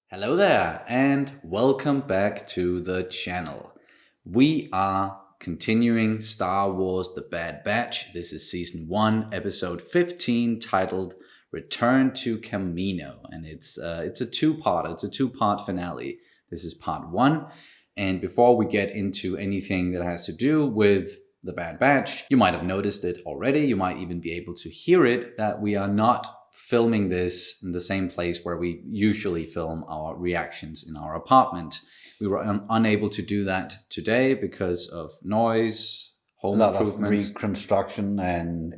Hello there, and welcome back to the channel. We are continuing Star Wars The Bad Batch. This is Season 1, Episode 15, titled Return to Kamino. And it's a two-part. It's a two-part finale. This is part 1. And before we get into anything that has to do with The Bad Batch, you might have noticed it already. You might even be able to hear it, that we are not filming this in the same place where we usually film our reactions in our apartment. We were unable to do that today because of noise, home a lot improvements. of reconstruction, and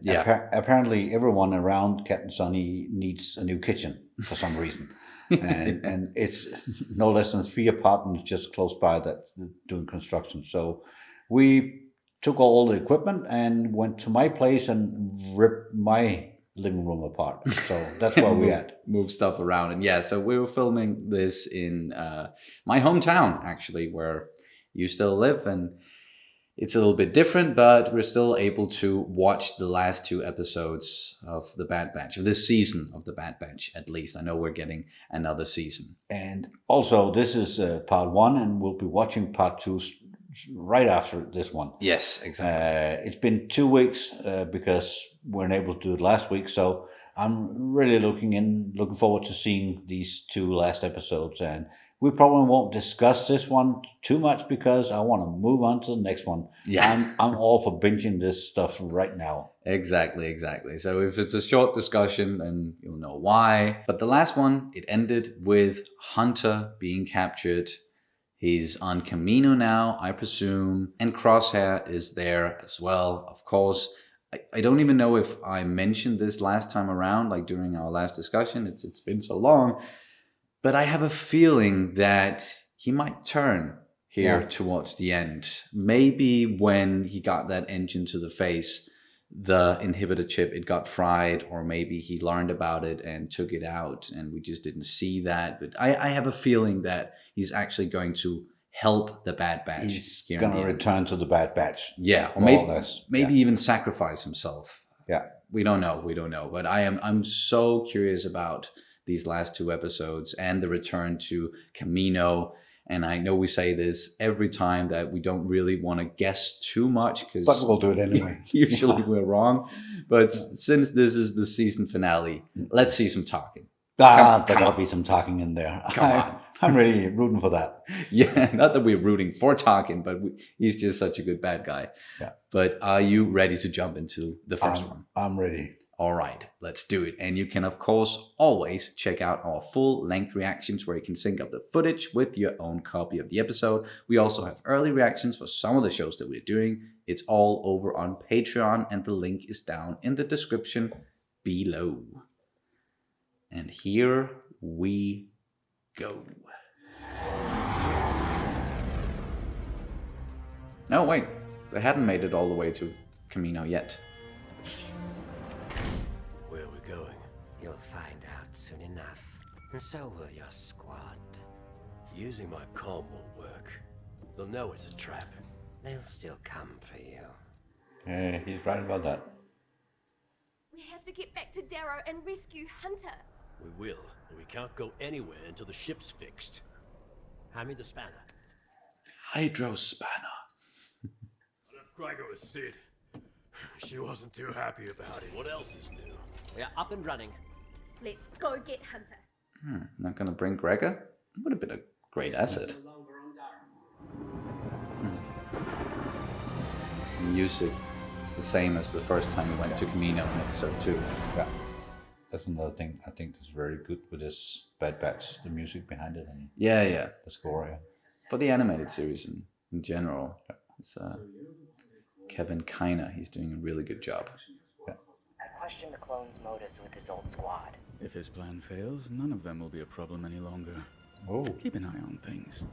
apparently everyone around Captain Sonny needs a new kitchen for some reason. and it's no less than 3 apartments just close by that doing construction. So we took all the equipment and went to my place and ripped my living room apart. So that's where we're at. Move stuff around. And so we were filming this in my hometown, actually, where you still live. And it's a little bit different, but we're still able to watch the last 2 episodes of The Bad Batch, of this season of The Bad Batch, at least. I know we're getting another season. And also, this is part 1, and we'll be watching part 2 right after this one. Yes, exactly. It's been 2 weeks because we weren't able to do it last week, so I'm really looking forward to seeing these 2 last episodes. And we probably won't discuss this one too much because I want to move on to the next one. Yeah, I'm all for binging this stuff right now. Exactly. So if it's a short discussion, then you'll know why. But the last one, it ended with Hunter being captured. He's on Kamino now, I presume, and Crosshair is there as well, of course. I don't even know if I mentioned this last time around, like during our last discussion. It's been so long. But I have a feeling that he might turn here towards the end. Maybe when he got that engine to the face, the inhibitor chip, it got fried, or maybe he learned about it and took it out and we just didn't see that. But I have a feeling that he's actually going to help the Bad Batch. He's going to return to the Bad Batch. Yeah, or maybe even sacrifice himself. Yeah. We don't know. But I'm so curious about these last 2 episodes and the return to Kamino. And I know we say this every time that we don't really want to guess too much, but we'll do it anyway. Usually we're wrong. But since this is the season finale, let's see some talking. There gotta be some talking in there. Come on. I'm really rooting for that. Yeah, not that we're rooting for Tarkin, but he's just such a good bad guy. Yeah. But are you ready to jump into the first one? I'm ready. All right, let's do it. And you can, of course, always check out our full-length reactions where you can sync up the footage with your own copy of the episode. We also have early reactions for some of the shows that we're doing. It's all over on Patreon, and the link is down in the description below. And here we go. Oh, wait. They hadn't made it all the way to Kamino yet. Where are we going? You'll find out soon enough. And so will your squad. Using my comm won't work. They'll know it's a trap. They'll still come for you. Yeah, he's right about that. We have to get back to Darrow and rescue Hunter. We will, but we can't go anywhere until the ship's fixed. Hand me the spanner. Hydro spanner. I left Gregor with Sid. She wasn't too happy about it. What else is new? We are up and running. Let's go get Hunter. Not gonna bring Gregor? Would have been a great asset. Music. It's the same as the first time we went to Kamino in episode 2. Yeah. That's another thing I think that's very good with this Bad Batch, the music behind it and the score. Yeah. For the animated series in general, it's Kevin Kiner. He's doing a really good job. Yeah. I question the clone's motives with his old squad. If his plan fails, none of them will be a problem any longer. Oh. Keep an eye on things.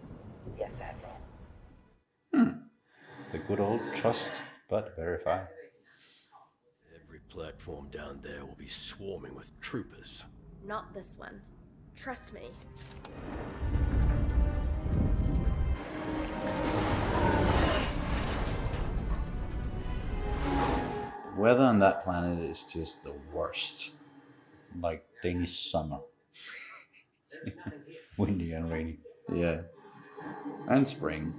Yes, Admiral. The good old trust but verify. Every platform down there will be swarming with troopers. Not this one. Trust me. Weather on that planet is just the worst. Like Danish summer. windy and rainy. Yeah. And spring.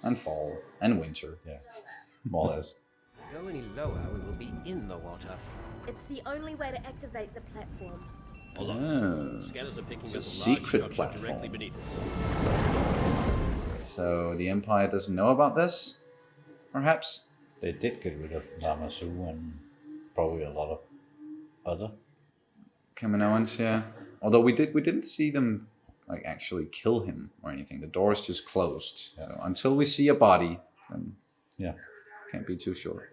And fall. And winter. Yeah, more or less. Go any lower, we will be in the water. It's the only way to activate the platform. Hold on. Oh. Scanners are picking It's a up a secret large structure directly platform. beneath us. So the Empire doesn't know about this? Perhaps? They did get rid of Namasu and probably a lot of other. Kaminoans, yeah. Although we didn't see them like actually kill him or anything. The door's just closed. So until we see a body, then Yeah. can't be too sure.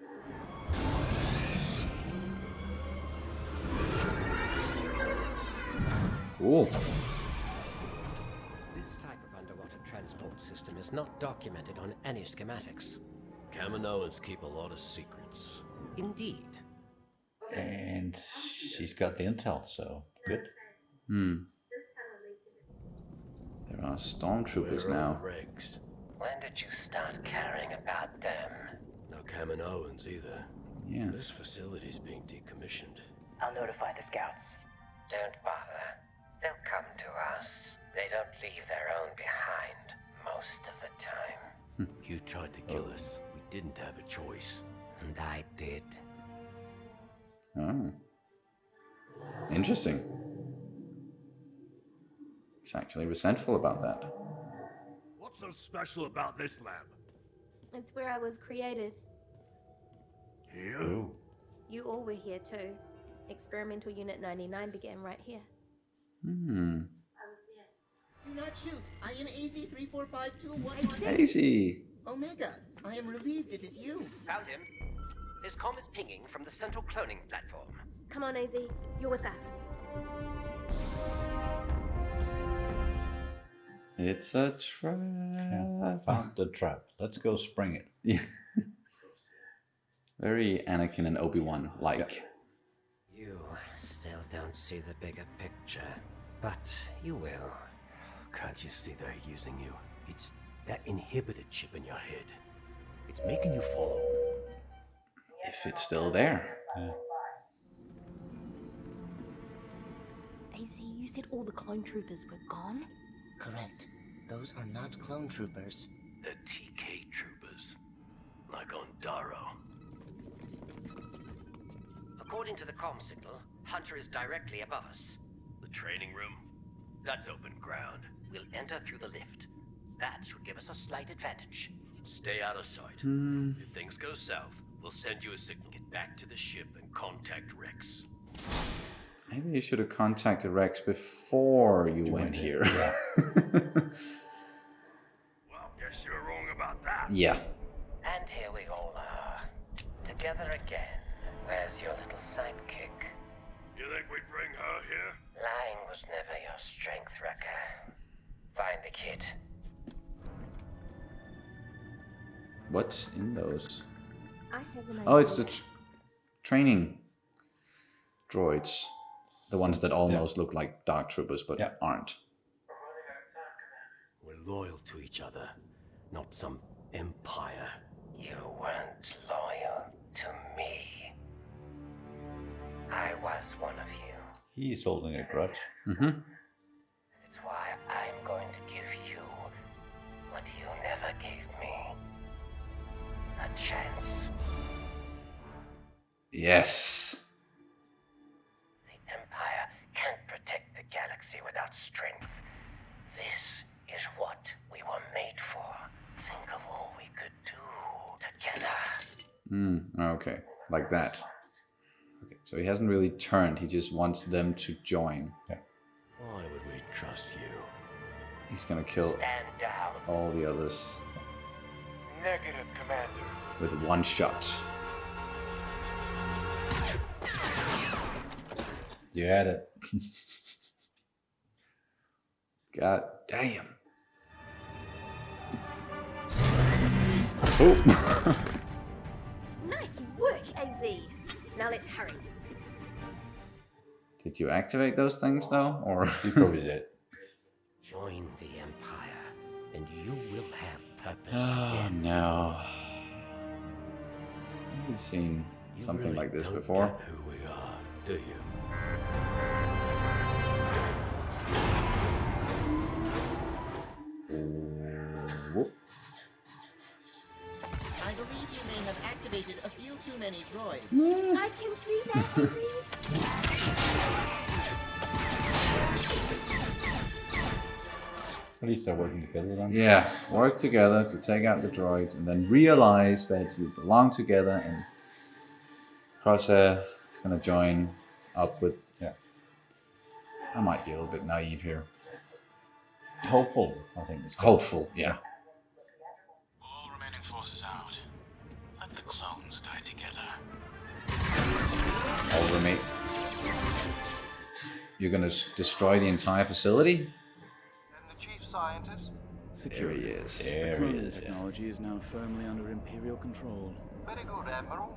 Cool. This type of underwater transport system is not documented on any schematics. Kaminoans keep a lot of secrets. Indeed. And she's got the intel, so good. There are stormtroopers Where are now. the regs? When did you start caring about them? No Kaminoans either. Yeah. This facility's being decommissioned. I'll notify the scouts. Don't bother. They'll come to us. They don't leave their own behind most of the time. You tried to kill us. We didn't have a choice. And I did. Oh. Interesting. He's actually resentful about that. What's so special about this lab? It's where I was created. Here? Ooh. You all were here too. Experimental Unit 99 began right here. Hmm. Do not shoot. I am AZ-345211. Daisy. Omega, I am relieved it is you. Found him. His comm is pinging from the central cloning platform. Come on, AZ. You're with us. It's a trap. Yeah, found the trap. Let's go spring it. Yeah. Very Anakin and Obi-Wan like. You still don't see the bigger picture, but you will. Can't you see they're using you? It's that inhibited chip in your head. It's making you follow. If it's still there. Yeah. AZ, you said all the clone troopers were gone? Correct. Those are not clone troopers. The TK troopers. Like on Darrow. According to the comm signal, Hunter is directly above us. The training room? That's open ground. We'll enter through the lift. That should give us a slight advantage. Stay out of sight. If things go south, we'll send you a signal. Get back to the ship and contact Rex. Maybe you should have contacted Rex before you went here. Yeah. Well, guess you're wrong about that. Yeah. And here we all are. Together again. Where's your little sidekick? You think we'd bring her here? Lying was never your strength, Wrecker. Find the kid. What's in those? I have an idea. Oh, it's the training droids. The ones that almost look like Dark Troopers but Yeah. aren't. We're loyal to each other, not some empire. You weren't loyal to me. I was one of you. He's holding a grudge. Mm-hmm. It's why I'm going to give you what you never gave me. A chance. Yes. The Empire can't protect the galaxy without strength. This is what we were made for. Think of all we could do together. Okay. Like that. Okay. So he hasn't really turned. He just wants them to join. Why would we trust you? He's gonna kill Stand down. all the others Negative, Commander. with one shot. You had it. God damn. Oh. Nice work, AZ. Now let's hurry. Did you activate those things though, or? You probably did. Join the Empire, and you will have purpose Oh again. no. We've seen You something really like this don't before. get who we are, do you? Whoop. I believe you may have activated a few too many droids. I can see that, Izzy. At least they're working together then. Yeah, work together to take out the droids and then realize that you belong together, and Crosshair is going to join up with... Yeah. I might be a little bit naive here. Hopeful, I think it's Hopeful, yeah. All remaining forces out. Let the clones die together. Over me. You're going to destroy the entire facility? And the chief scientist? Security. There he is. The There he cloning is. Yeah. technology is now firmly under Imperial control. Very good, Admiral.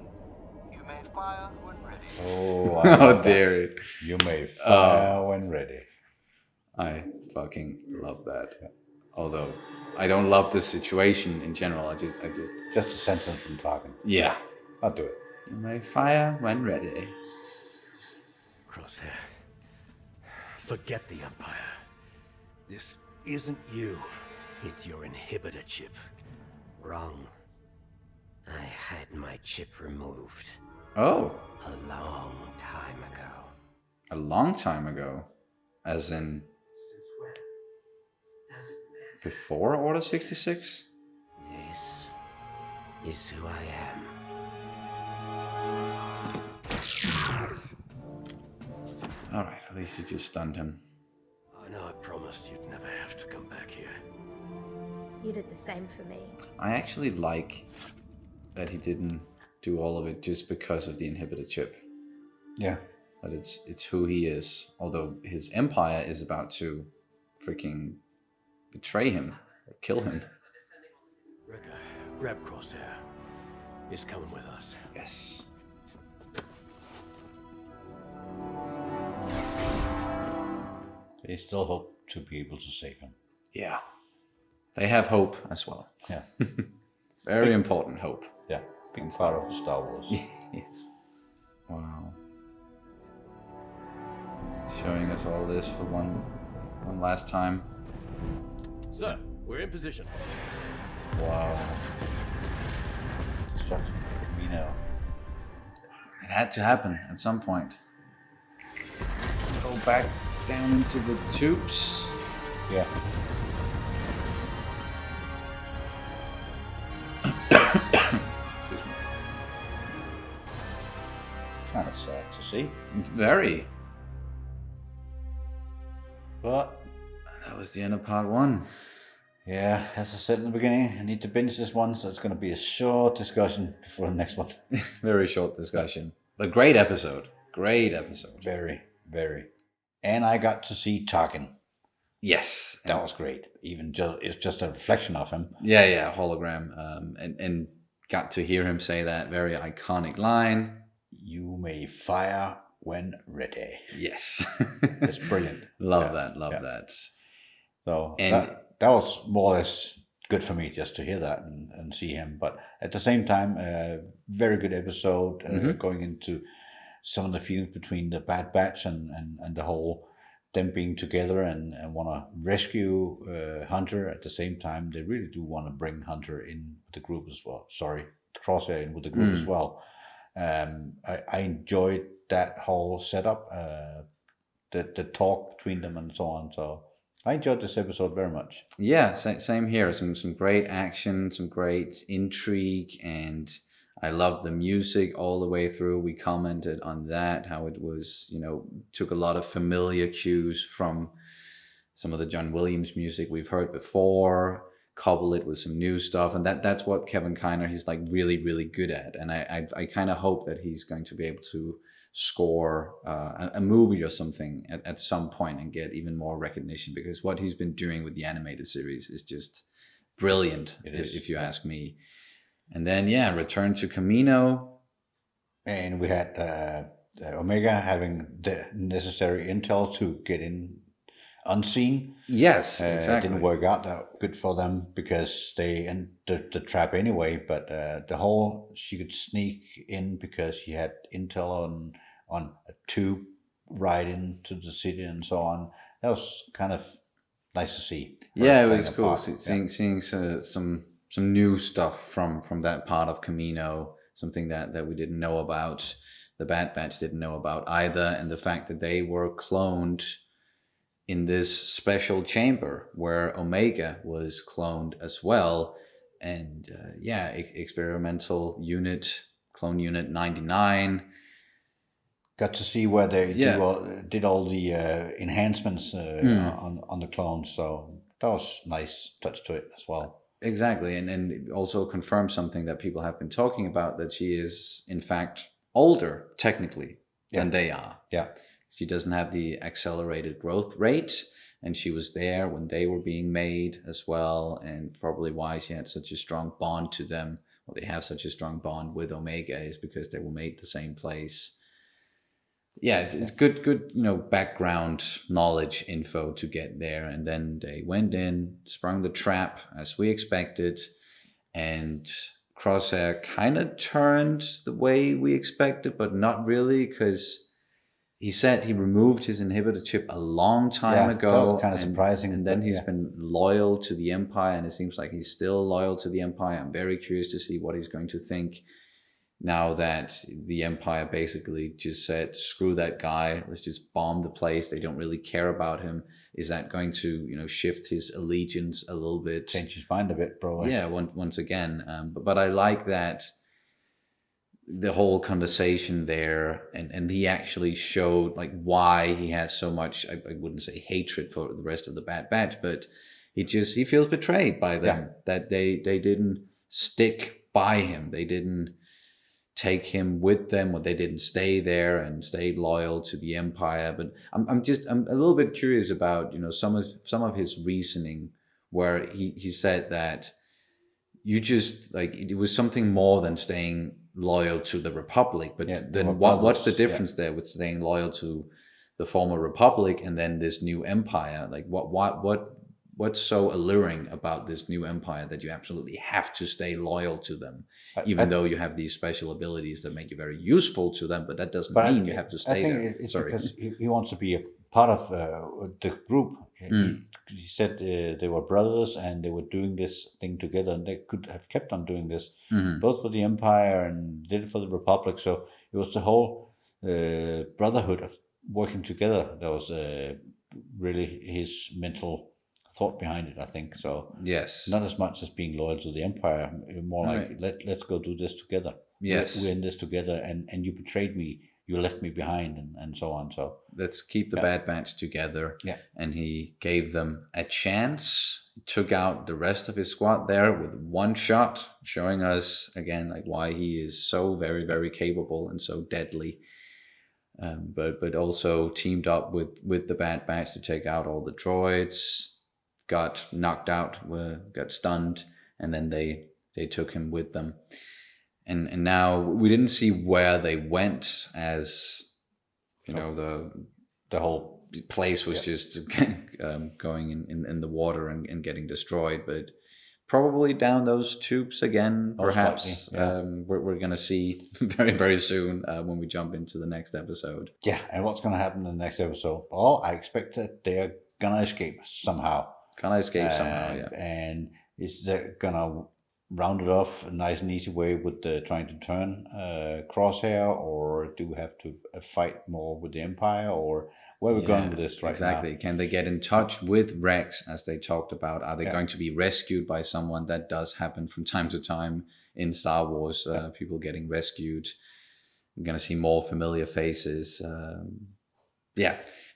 You may fire when ready. Oh, Oh, dare it. You may fire when ready. I fucking love that. Although I don't love this situation in general. I just Just a sentence from Tarkin. yeah. I'll do it. You may fire when ready. Crosshair, forget the Empire. This isn't you. It's your inhibitor chip. Wrong. I had my chip removed Oh, a long time ago. a long time ago. As in before Order 66? This is who I am. Alright, at least you just stunned him. I know I promised you'd never have to come back here. You did the same for me. I actually like that he didn't do all of it just because of the inhibitor chip. Yeah. But it's who he is. Although his empire is about to freaking betray him or kill him. Wrecker, grab Crosshair. He's coming with us. Yes. They still hope to be able to save him. Yeah. They have hope as well. Yeah. Very important hope. Yeah. Big part of Star Wars. Yes. Wow. Showing us all this for one last time. Sir, we're in position. Wow. Destruction of Kamino. It had to happen at some point. Go back down into the tubes. Yeah. Kind of sad to see. Very. But That was the end of part one. yeah, as I said in the beginning, I need to binge this one, so it's going to be a short discussion before the next one. Very short discussion. But great episode. Great episode. Very, very. And I got to see Tarkin. Yes. That was great. Even it's just a reflection of him. Yeah, hologram. And got to hear him say that very iconic line. You may fire when ready. Yes. It's brilliant. Love Yeah, that. Love yeah. that. So And- that was more or less good for me just to hear that and see him. But at the same time, very good episode going into some of the feelings between the Bad Batch and the whole them being together and want to rescue Hunter. At the same time, they really do want to bring Hunter in with the group as well. Sorry, Crosshair in with the group as well. I enjoyed that whole setup, the talk between them and so on. So I enjoyed this episode very much. Yeah, same here. Some great action, some great intrigue, and I loved the music all the way through. We commented on that, how it was, took a lot of familiar cues from some of the John Williams music we've heard before, couple it with some new stuff, and that's what Kevin Kiner, he's like really, really good at. And I kind of hope that he's going to be able to score a movie or something at some point and get even more recognition, because what he's been doing with the animated series is just brilliant, if you ask me. And then return to Kamino. And we had Omega having the necessary intel to get in unseen. Yes, It exactly. didn't work out that good for them because they entered the trap anyway. But the whole she could sneak in because she had intel on a tube ride into the city and so on. That was kind of nice to see. Yeah, it playing was a cool part. seeing some new stuff from that part of Kamino, something that we didn't know about. The Bad Batch didn't know about either, and the fact that they were cloned in this special chamber where Omega was cloned as well, and experimental unit, clone unit 99. Got to see where they did all the enhancements on the clones, so that was nice touch to it as well. Exactly, and it also confirms something that people have been talking about, that she is in fact older technically than they are. Yeah. She doesn't have the accelerated growth rate, and she was there when they were being made as well, and probably why she had such a strong bond to them. Well, they have such a strong bond with Omega is because they were made the same place. Yeah, it's good, background knowledge info to get there. And then they went in, sprung the trap as we expected, and Crosshair kind of turned the way we expected, but not really, because he said he removed his inhibitor chip a long time ago. That was kind of surprising. And then he's been loyal to the Empire, and it seems like he's still loyal to the Empire. I'm very curious to see what he's going to think now that the Empire basically just said, screw that guy, let's just bomb the place. They don't really care about him. Is that going to, shift his allegiance a little bit? Change his mind a bit, probably. Yeah, once again. But I like that the whole conversation there, and he actually showed like why he has so much, I wouldn't say hatred for the rest of the Bad Batch, but he feels betrayed by them, that they didn't stick by him. They didn't take him with them, or they didn't stay there and stayed loyal to the Empire. But I'm a little bit curious about, some of his reasoning, where he said that you just like, it was something more than staying loyal to the Republic. But then what's the difference there with staying loyal to the former Republic and then this new Empire? Like what's so alluring about this new Empire that you absolutely have to stay loyal to them, even though you have these special abilities that make you very useful to them? But that doesn't mean you have to stay there. I think it's because he wants to be a part of the group. He said they were brothers and they were doing this thing together, and they could have kept on doing this, both for the Empire and did it for the Republic. So it was the whole brotherhood of working together that was really his mental thought behind it, I think. So yes, not as much as being loyal to the Empire, more like let's go do this together. Yes, we're in this together, and you betrayed me, you left me behind, and so on. So let's keep the Bad Batch together. Yeah. And he gave them a chance, took out the rest of his squad there with one shot, showing us again like why he is so very, very capable and so deadly. But also teamed up with the Bad Batch to take out all the droids. Got knocked out, got stunned, and then they took him with them. And now we didn't see where they went, as the whole place was just going in the water and getting destroyed. But probably down those tubes again, perhaps. We're going to see very, very soon when we jump into the next episode. Yeah, and what's going to happen in the next episode? Well, I expect that they're going to escape somehow. And is that gonna round it off a nice and easy way with trying to turn Crosshair, or do we have to fight more with the Empire, or where are we going with this right now? Exactly. Can they get in touch with Rex, as they talked about? Are they going to be rescued by someone? That does happen from time to time in Star Wars, people getting rescued. We're going to see more familiar faces.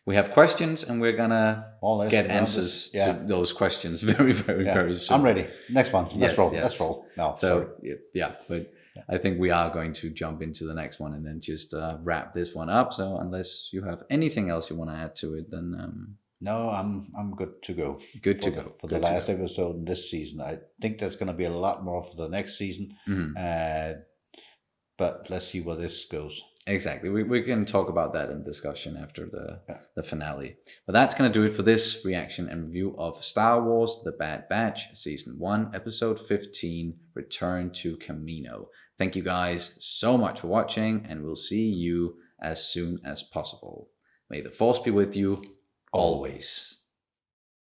We have questions, and we're gonna get answers to those questions very, very, very soon. I'm ready. Next one. Let's roll. No, so but I think we are going to jump into the next one and then just wrap this one up. So unless you have anything else you want to add to it, then no, I'm good to go. For the last episode in this season. I think there's going to be a lot more for the next season, but let's see where this goes. Exactly. We can talk about that in discussion after the finale. But that's going to do it for this reaction and review of Star Wars The Bad Batch, Season 1, Episode 15, Return to Kamino. Thank you guys so much for watching, and we'll see you as soon as possible. May the Force be with you always.